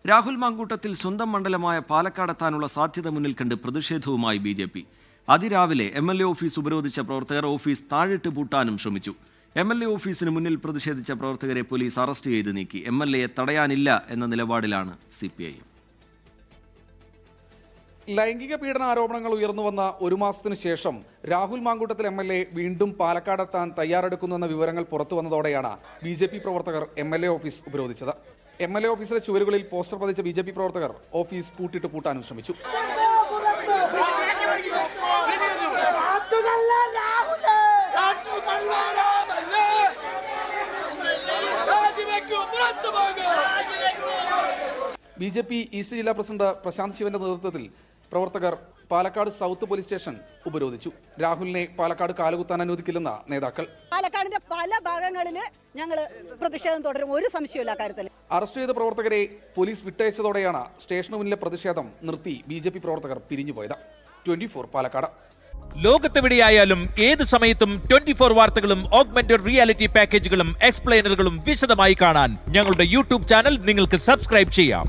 രാഹുൽ മാങ്കൂട്ടത്തിൽ സ്വന്തം മണ്ഡലമായ പാലക്കാടെത്താനുള്ള സാധ്യത മുന്നിൽ കണ്ട് പ്രതിഷേധവുമായി BJP. അതിരാവിലെ MLA ഓഫീസ് ഉപരോധിച്ച പ്രവർത്തകർ ഓഫീസ് താഴിട്ട് പൂട്ടാനും ശ്രമിച്ചു. MLA ഓഫീസിന് മുന്നിൽ പ്രതിഷേധിച്ച പ്രവർത്തകരെ പോലീസ് അറസ്റ്റ് ചെയ്ത് നീക്കി. MLAയെ തടയാനില്ല എന്ന നിലപാടിലാണ് CPIM. ലൈംഗിക പീഡന ആരോപണങ്ങൾ ഉയർന്നുവന്ന ഒരു മാസത്തിനു ശേഷം രാഹുൽ മാങ്കൂട്ടത്തിൽ MLA വീണ്ടും പാലക്കാടെത്താൻ തയ്യാറെടുക്കുന്നുവെന്ന വിവരങ്ങൾ പുറത്തുവന്നതോടെയാണ് BJP പ്രവർത്തകർ MLA ഓഫീസ് ഉപരോധിച്ചത്. MLA ഓഫീസിലെ ചുവരുകളിൽ പോസ്റ്റർ പതിച്ച BJP പ്രവർത്തകർ ഓഫീസ് പൂട്ടിട്ട് പൂട്ടാനും ശ്രമിച്ചു. BJP ഈസ്റ്റ് ജില്ലാ പ്രസിഡന്റ് പ്രശാന്ത് ശിവന്റെ നേതൃത്വത്തിൽ പ്രവർത്തകർ പാലക്കാട് സൗത്ത് പോലീസ് സ്റ്റേഷൻ ഉപരോധിച്ചു. രാഹുലിനെ പാലക്കാട് കാലുകുത്താൻ അനുവദിക്കില്ലെന്ന നേതാക്കൾ. പാലക്കാടിന്റെ പല ഭാഗങ്ങളിൽ ഞങ്ങൾ പ്രതിഷേധം തുടരും, ഒരു സംശയമില്ല കാര്യത്തിൽ. അറസ്റ്റ് ചെയ്ത പ്രവർത്തകരെ പോലീസ് വിട്ടയച്ചതോടെയാണ് സ്റ്റേഷന് മുന്നിലെ പ്രതിഷേധം നിർത്തി BJP പ്രവർത്തകർ പിരിഞ്ഞുപോയത്. 24 പാലക്കാട്. ലോകത്തെവിടെയായാലും ഏത് സമയത്തും 24 വാർത്തകളും ഓഗ്മെന്റഡ് റിയാലിറ്റി പാക്കേജുകളും എക്സ്പ്ലെയിനറുകളും വിശദമായി കാണാൻ ഞങ്ങളുടെ YouTube ചാനൽ നിങ്ങൾക്ക് സബ്സ്ക്രൈബ് ചെയ്യാം.